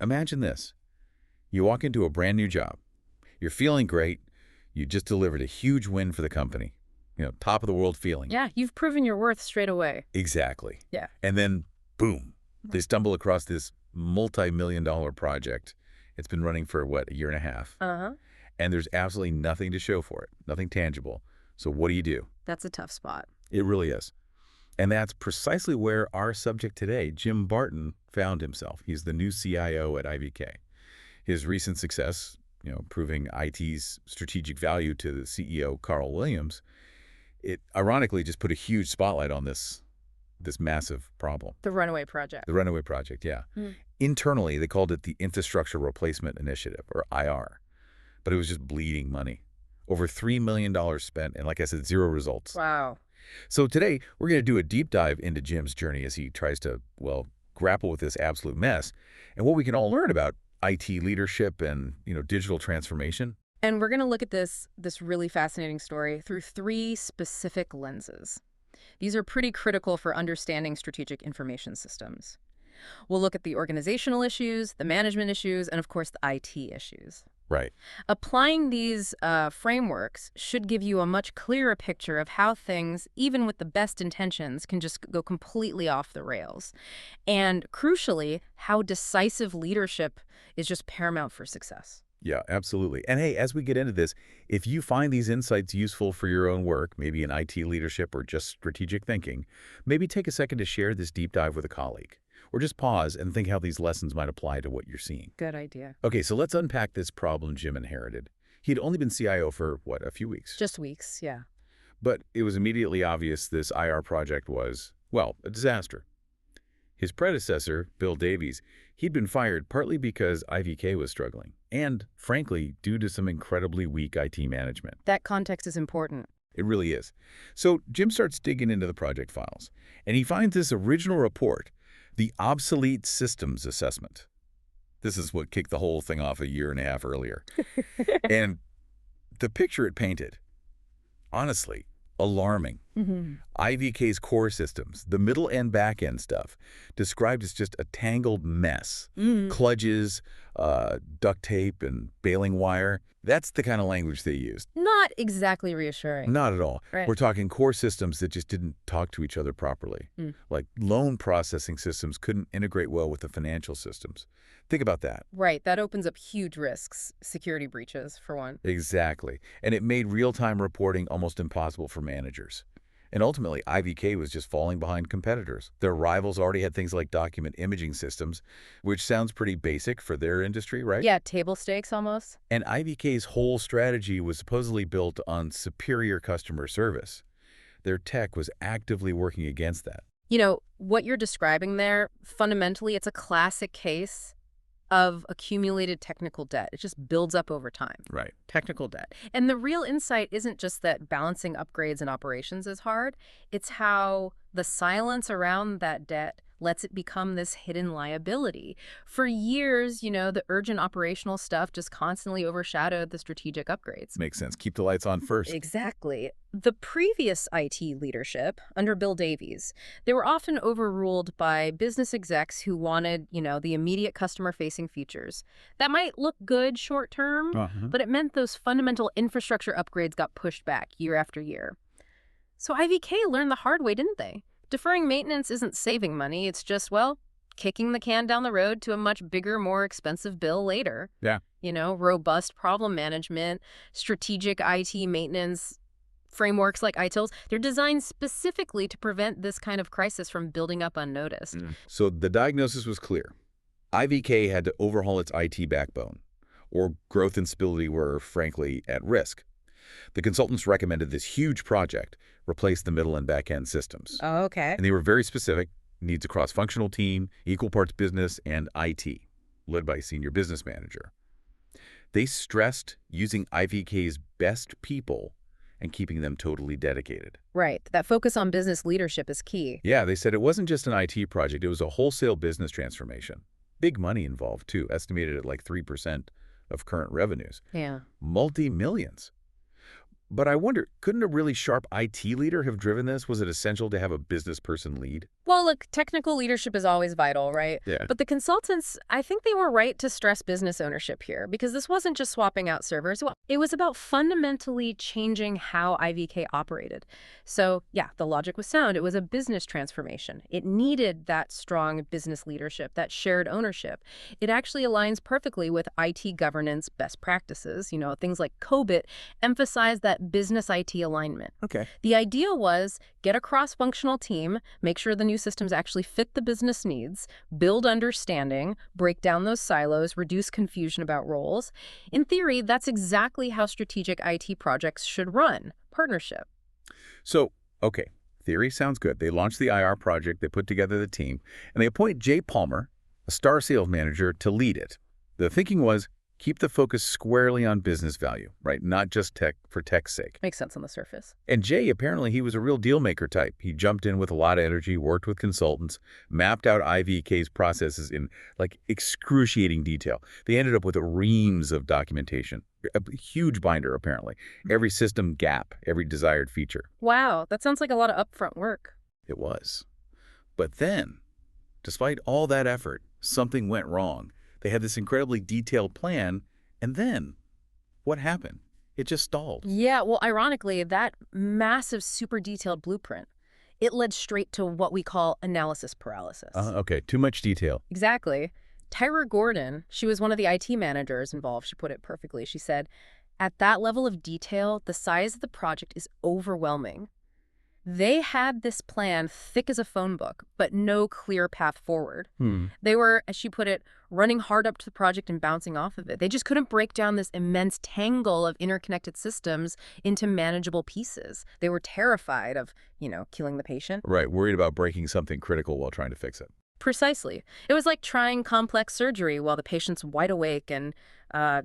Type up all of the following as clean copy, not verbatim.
Imagine this. You walk into a brand new job. You're feeling great. You just delivered a huge win for the company. Top of the world feeling. Yeah, you've proven your worth straight away. Exactly. Yeah. And then, boom, they stumble across this multi-million-dollar project. It's been running for, what, a year and a half? Uh-huh. And there's absolutely nothing to show for it, nothing tangible. So what do? That's a tough spot. It really is. And that's precisely where our subject today, Jim Barton, found himself. He's the new CIO at IVK. His recent success, proving IT's strategic value to the CEO, Carl Williams, it ironically just put a huge spotlight on this massive problem. The Runaway Project. The Runaway Project, yeah. Internally, they called it the Infrastructure Replacement Initiative, or IR. But it was just bleeding money. Over $3 million spent, and like I said, zero results. Wow. So today, we're going to do a deep dive into Jim's journey as he tries to, well, grapple with this absolute mess and what we can all learn about IT leadership and, digital transformation. And we're going to look at this really fascinating story through 3 specific lenses. These are pretty critical for understanding strategic information systems. We'll look at the organizational issues, the management issues, and of course the IT issues. Right. Applying these frameworks should give you a much clearer picture of how things, even with the best intentions, can just go completely off the rails. And crucially, how decisive leadership is just paramount for success. Yeah, absolutely. And hey, as we get into this, if you find these insights useful for your own work, maybe in IT leadership or just strategic thinking, maybe take a second to share this deep dive with a colleague. Or just pause and think how these lessons might apply to what you're seeing. Good idea. Okay, so let's unpack this problem Jim inherited. He'd only been CIO for, what, a few weeks? Just weeks, yeah. But it was immediately obvious this IR project was, well, a disaster. His predecessor, Bill Davies, he'd been fired partly because IVK was struggling, and, frankly, due to some incredibly weak IT management. That context is important. It really is. So Jim starts digging into the project files, and he finds this original report, the Obsolete Systems Assessment. This is what kicked the whole thing off a year and a half earlier. And the picture it painted, honestly, alarming. IVK's core systems, the middle and back end stuff, described as just a tangled mess. Kludges, duct tape, and baling wire. That's the kind of language they used. Not exactly reassuring. Not at all. Right. We're talking core systems that just didn't talk to each other properly. Like loan processing systems couldn't integrate well with the financial systems. Think about that. Right. That opens up huge risks. Security breaches, for one. Exactly. And it made real-time reporting almost impossible for managers. And ultimately, IVK was just falling behind competitors. Their rivals already had things like document imaging systems, which sounds pretty basic for their industry, right? Yeah, table stakes almost. And IVK's whole strategy was supposedly built on superior customer service. Their tech was actively working against that. What you're describing there, fundamentally, it's a classic case of accumulated technical debt. It just builds up over time. Right. Technical debt. And the real insight isn't just that balancing upgrades and operations is hard. It's how the silence around that debt lets it become this hidden liability. For years, the urgent operational stuff just constantly overshadowed the strategic upgrades. Makes sense. Keep the lights on first. Exactly. The previous IT leadership, under Bill Davies, they were often overruled by business execs who wanted, the immediate customer-facing features. That might look good short-term, but it meant those fundamental infrastructure upgrades got pushed back year after year. So IVK learned the hard way, didn't they? Deferring maintenance isn't saving money. It's just, kicking the can down the road to a much bigger, more expensive bill later. Yeah. Robust problem management, strategic IT maintenance frameworks like ITILs, they're designed specifically to prevent this kind of crisis from building up unnoticed. So the diagnosis was clear. IVK had to overhaul its IT backbone, or growth and stability were, frankly, at risk. The consultants recommended this huge project replace the middle and back-end systems. Oh, okay. And they were very specific, needs a cross-functional team, equal parts business, and IT, led by a senior business manager. They stressed using IVK's best people and keeping them totally dedicated. Right. That focus on business leadership is key. Yeah, they said it wasn't just an IT project, it was a wholesale business transformation. Big money involved, too, estimated at like 3% of current revenues. Yeah. Multi-millions. But I wonder, couldn't a really sharp IT leader have driven this? Was it essential to have a business person lead? Well, look, technical leadership is always vital, right? Yeah. But the consultants, I think they were right to stress business ownership here because this wasn't just swapping out servers. Well, it was about fundamentally changing how IVK operated. So, yeah, the logic was sound. It was a business transformation. It needed that strong business leadership, that shared ownership. It actually aligns perfectly with IT governance best practices. Things like COBIT emphasize that business IT alignment. Okay. The idea was get a cross-functional team, make sure the new systems actually fit the business needs, build understanding, break down those silos, reduce confusion about roles. In theory, that's exactly how strategic IT projects should run. Partnership. So, okay, theory sounds good. They launched the IR project, they put together the team, and they appoint Jay Palmer, a star sales manager, to lead it. The thinking was keep the focus squarely on business value, right? Not just tech for tech's sake. Makes sense on the surface. And Jay, apparently, he was a real deal maker type. He jumped in with a lot of energy, worked with consultants, mapped out IVK's processes in like excruciating detail. They ended up with reams of documentation, a huge binder, apparently. Every system gap, every desired feature. Wow, that sounds like a lot of upfront work. It was. But then, despite all that effort, something went wrong. They had this incredibly detailed plan, and then what happened? It just stalled. Yeah, well, ironically, that massive, super detailed blueprint, it led straight to what we call analysis paralysis. Okay, too much detail. Exactly. Tyra Gordon, she was one of the IT managers involved. She put it perfectly. She said, at that level of detail, the size of the project is overwhelming. They had this plan thick as a phone book, but no clear path forward. They were, as she put it, running hard up to the project and bouncing off of it. They just couldn't break down this immense tangle of interconnected systems into manageable pieces. They were terrified of, killing the patient. Right, worried about breaking something critical while trying to fix it. Precisely. It was like trying complex surgery while the patient's wide awake and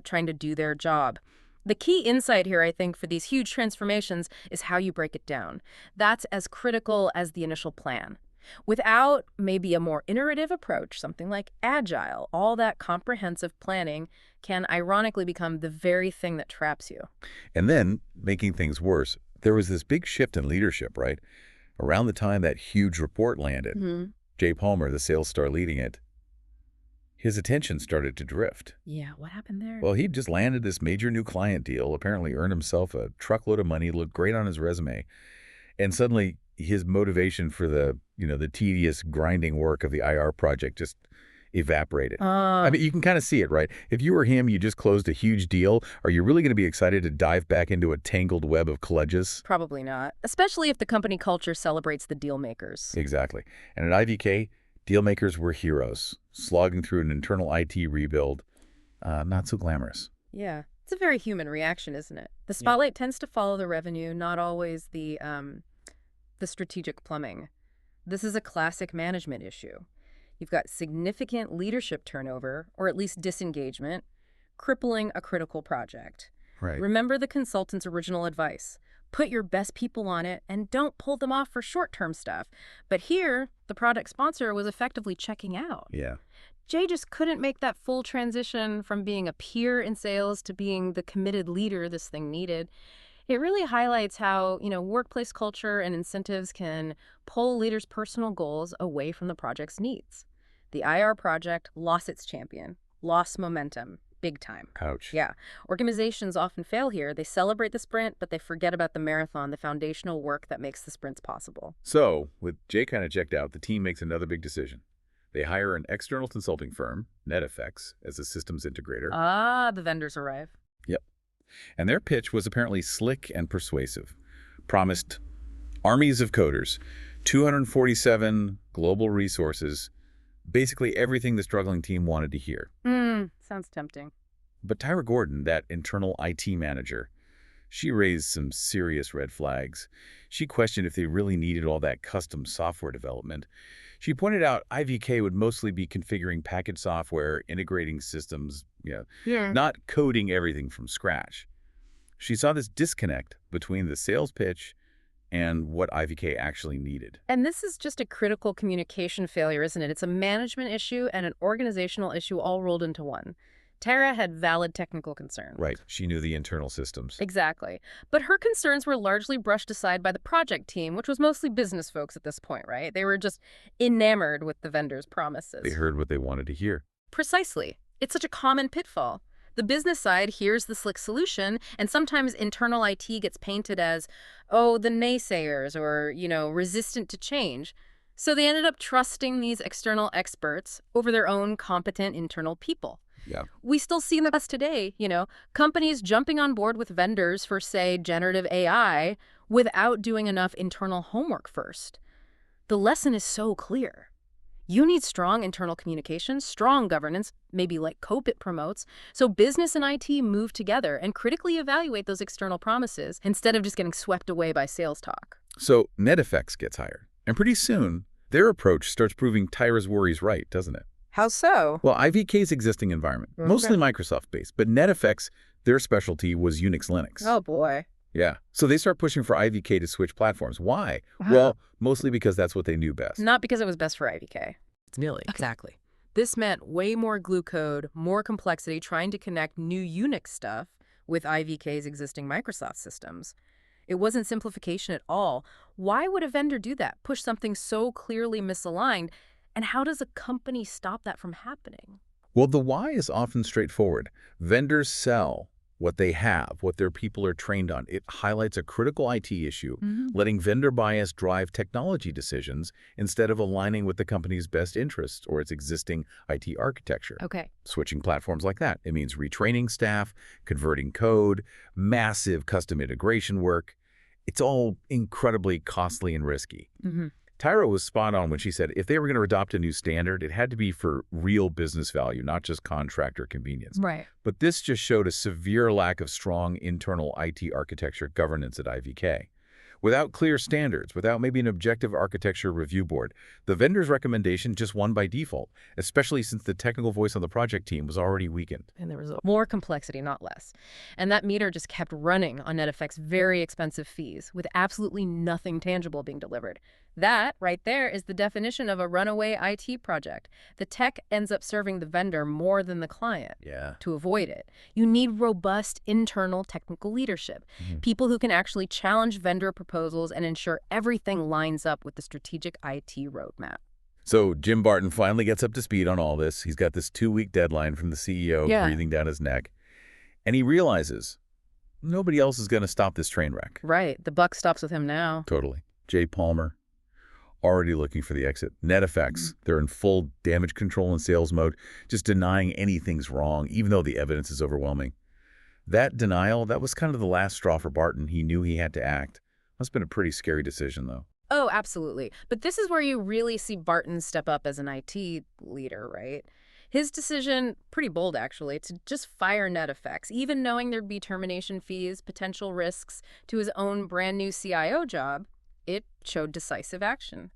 trying to do their job. The key insight here, I think, for these huge transformations is how you break it down. That's as critical as the initial plan. Without maybe a more iterative approach, something like agile, all that comprehensive planning can ironically become the very thing that traps you. And then, making things worse, there was this big shift in leadership, right? Around the time that huge report landed, Jay Palmer, the sales star leading it, his attention started to drift. Yeah, what happened there? Well, he'd just landed this major new client deal, apparently earned himself a truckload of money, looked great on his resume, and suddenly his motivation for the tedious grinding work of the IR project just evaporated. I mean, you can kind of see it, right? If you were him, you just closed a huge deal. Are you really going to be excited to dive back into a tangled web of kludges? Probably not, especially if the company culture celebrates the deal makers. Exactly. And at IVK, dealmakers were heroes, slogging through an internal IT rebuild. Not so glamorous. Yeah, it's a very human reaction, isn't it? The spotlight tends to follow the revenue, not always the strategic plumbing. This is a classic management issue. You've got significant leadership turnover, or at least disengagement, crippling a critical project. Right. Remember the consultant's original advice. Put your best people on it and don't pull them off for short-term stuff. But here, the product sponsor was effectively checking out. Yeah. Jay just couldn't make that full transition from being a peer in sales to being the committed leader this thing needed. It really highlights how, workplace culture and incentives can pull leaders' personal goals away from the project's needs. The IR project lost its champion, lost momentum. Big time. Ouch. Yeah. Organizations often fail here. They celebrate the sprint, but they forget about the marathon, the foundational work that makes the sprints possible. So, with Jay kind of checked out, the team makes another big decision. They hire an external consulting firm, NetEffects, as a systems integrator. The vendors arrive. Yep. And their pitch was apparently slick and persuasive. Promised armies of coders, 247 global resources, basically everything the struggling team wanted to hear. Sounds tempting. But Tyra Gordon, that internal IT manager, she raised some serious red flags. She questioned if they really needed all that custom software development. She pointed out IVK would mostly be configuring packaged software, integrating systems, not coding everything from scratch. She saw this disconnect between the sales pitch and what IVK actually needed. And this is just a critical communication failure, isn't it? It's a management issue and an organizational issue all rolled into one. Tara had valid technical concerns. Right. She knew the internal systems. Exactly. But her concerns were largely brushed aside by the project team, which was mostly business folks at this point, right? They were just enamored with the vendor's promises. They heard what they wanted to hear. Precisely. It's such a common pitfall. The business side hears the slick solution, and sometimes internal IT gets painted as, oh, the naysayers or, resistant to change. So they ended up trusting these external experts over their own competent internal people. Yeah. We still see this today, companies jumping on board with vendors for, say, generative AI without doing enough internal homework first. The lesson is so clear. You need strong internal communication, strong governance, maybe like COPIT promotes, so business and IT move together and critically evaluate those external promises instead of just getting swept away by sales talk. So NetFX gets hired, and pretty soon, their approach starts proving Tyra's worries right, doesn't it? How so? Well, IVK's existing environment, mostly Microsoft-based, but NetFX, their specialty was Unix Linux. Oh, boy. Yeah. So they start pushing for IVK to switch platforms. Why? Well, mostly because that's what they knew best. Not because it was best for IVK. Nearly. Exactly. This meant way more glue code, more complexity trying to connect new Unix stuff with IVK's existing Microsoft systems. It wasn't simplification at all. Why would a vendor do that? Push something so clearly misaligned? And how does a company stop that from happening? Well, the why is often straightforward. Vendors sell what they have, what their people are trained on. It highlights a critical IT issue, letting vendor bias drive technology decisions instead of aligning with the company's best interests or its existing IT architecture. Okay. Switching platforms like that, it means retraining staff, converting code, massive custom integration work. It's all incredibly costly and risky. Tyra was spot on when she said if they were going to adopt a new standard, it had to be for real business value, not just contractor convenience. Right. But this just showed a severe lack of strong internal IT architecture governance at IVK. Without clear standards, without maybe an objective architecture review board, the vendor's recommendation just won by default, especially since the technical voice on the project team was already weakened. And there was more complexity, not less. And that meter just kept running on NetFX's very expensive fees, with absolutely nothing tangible being delivered. That, right there, is the definition of a runaway IT project. The tech ends up serving the vendor more than the client. Yeah. To avoid it, you need robust internal technical leadership, people who can actually challenge vendor proposals and ensure everything lines up with the strategic IT roadmap. So Jim Barton finally gets up to speed on all this. He's got this 2-week deadline from the CEO breathing down his neck. And he realizes nobody else is going to stop this train wreck. Right. The buck stops with him now. Totally. Jay Palmer, already looking for the exit. NetFX, they're in full damage control and sales mode, just denying anything's wrong, even though the evidence is overwhelming. That denial, that was kind of the last straw for Barton. He knew he had to act. Must have been a pretty scary decision, though. Oh, absolutely. But this is where you really see Barton step up as an IT leader, right? His decision, pretty bold actually, to just fire NetFX, even knowing there'd be termination fees, potential risks to his own brand new CIO job, it showed decisive action.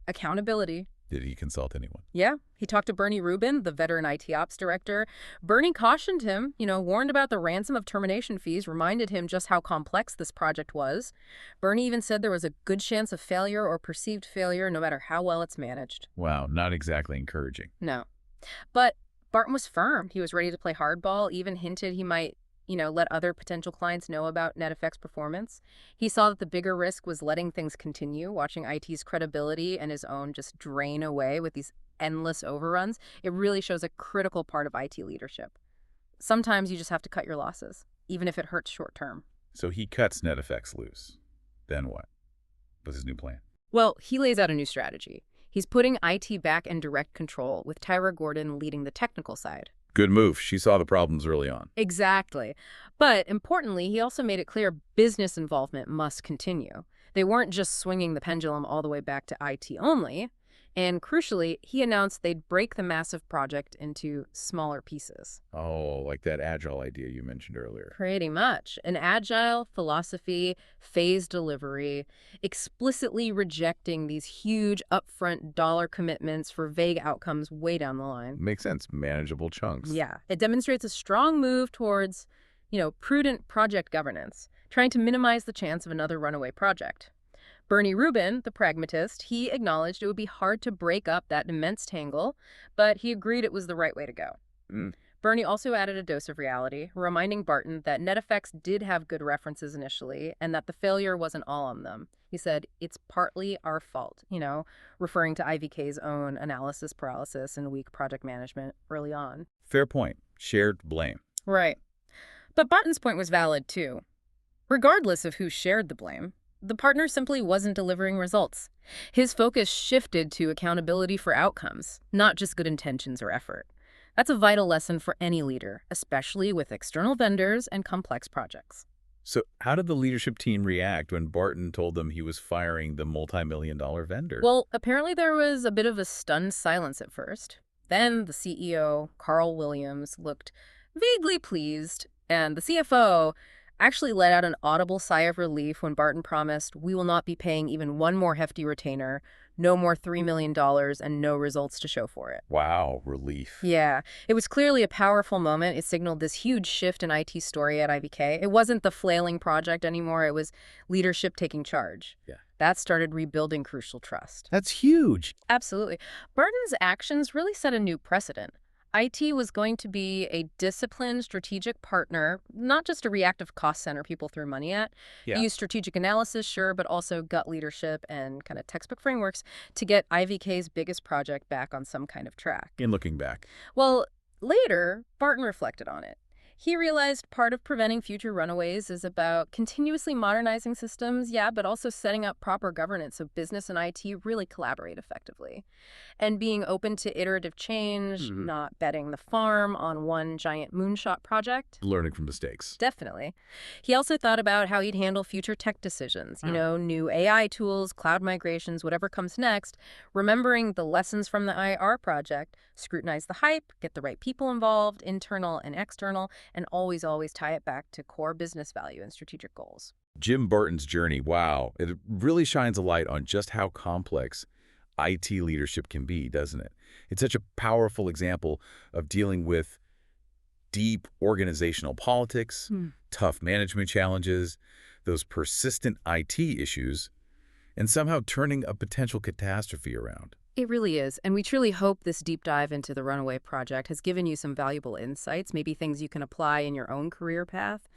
Accountability. Did he consult anyone? Yeah. He talked to Bernie Rubin, the veteran IT ops director. Bernie cautioned him, warned about the ransom of termination fees, reminded him just how complex this project was. Bernie even said there was a good chance of failure or perceived failure no matter how well it's managed. Wow, not exactly encouraging. No. But Barton was firm. He was ready to play hardball, even hinted he might let other potential clients know about NetFX performance. He saw that the bigger risk was letting things continue, watching IT's credibility and his own just drain away with these endless overruns. It really shows a critical part of IT leadership. Sometimes you just have to cut your losses, even if it hurts short term. So he cuts NetFX loose. Then what? What's his new plan? Well, he lays out a new strategy. He's putting IT back in direct control, with Tyra Gordon leading the technical side. Good move. She saw the problems early on. Exactly. But importantly, he also made it clear business involvement must continue. They weren't just swinging the pendulum all the way back to IT only. And crucially, he announced they'd break the massive project into smaller pieces. Oh, like that agile idea you mentioned earlier. Pretty much. An agile philosophy, phased delivery, explicitly rejecting these huge upfront dollar commitments for vague outcomes way down the line. Makes sense. Manageable chunks. Yeah. It demonstrates a strong move towards, prudent project governance, trying to minimize the chance of another runaway project. Bernie Rubin, the pragmatist, he acknowledged it would be hard to break up that immense tangle, but he agreed it was the right way to go. Bernie also added a dose of reality, reminding Barton that net effects did have good references initially and that the failure wasn't all on them. He said, it's partly our fault, referring to IVK's own analysis paralysis and weak project management early on. Fair point. Shared blame. Right. But Barton's point was valid, too. Regardless of who shared the blame, the partner simply wasn't delivering results. His focus shifted to accountability for outcomes, not just good intentions or effort. That's a vital lesson for any leader, especially with external vendors and complex projects. So how did the leadership team react when Barton told them he was firing the multi-million-dollar vendor? Well, apparently there was a bit of a stunned silence at first. Then the CEO, Carl Williams, looked vaguely pleased, and the CFO actually let out an audible sigh of relief when Barton promised, we will not be paying even one more hefty retainer, no more $3 million, and no results to show for it. Wow, relief. Yeah, it was clearly a powerful moment. It signaled this huge shift in IT story at IVK. It wasn't the flailing project anymore. It was leadership taking charge. Yeah. That started rebuilding crucial trust. That's huge. Absolutely. Barton's actions really set a new precedent. IT was going to be a disciplined, strategic partner, not just a reactive cost center people threw money at. Yeah. Use strategic analysis, sure, but also gut leadership and kind of textbook frameworks to get IVK's biggest project back on some kind of track. In looking back. Well, later, Barton reflected on it. He realized part of preventing future runaways is about continuously modernizing systems, yeah, but also setting up proper governance so business and IT really collaborate effectively. And being open to iterative change, not betting the farm on one giant moonshot project. Learning from mistakes. Definitely. He also thought about how he'd handle future tech decisions, new AI tools, cloud migrations, whatever comes next, remembering the lessons from the IR project, scrutinize the hype, get the right people involved, internal and external, and always tie it back to core business value and strategic goals. Jim Barton's journey, wow, it really shines a light on just how complex IT leadership can be, doesn't it? It's such a powerful example of dealing with deep organizational politics, tough management challenges, those persistent IT issues, and somehow turning a potential catastrophe around. It really is, and we truly hope this deep dive into the Runaway Project has given you some valuable insights, maybe things you can apply in your own career path.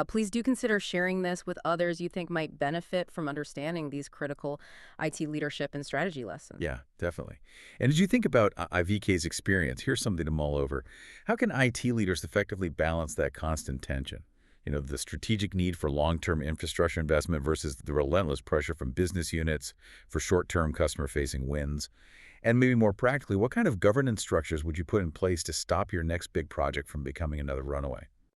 Please do consider sharing this with others you think might benefit from understanding these critical IT leadership and strategy lessons. Yeah, definitely. And as you think about IVK's experience, here's something to mull over. How can IT leaders effectively balance that constant tension? The strategic need for long-term infrastructure investment versus the relentless pressure from business units for short-term customer-facing wins. And maybe more practically, what kind of governance structures would you put in place to stop your next big project from becoming another runaway?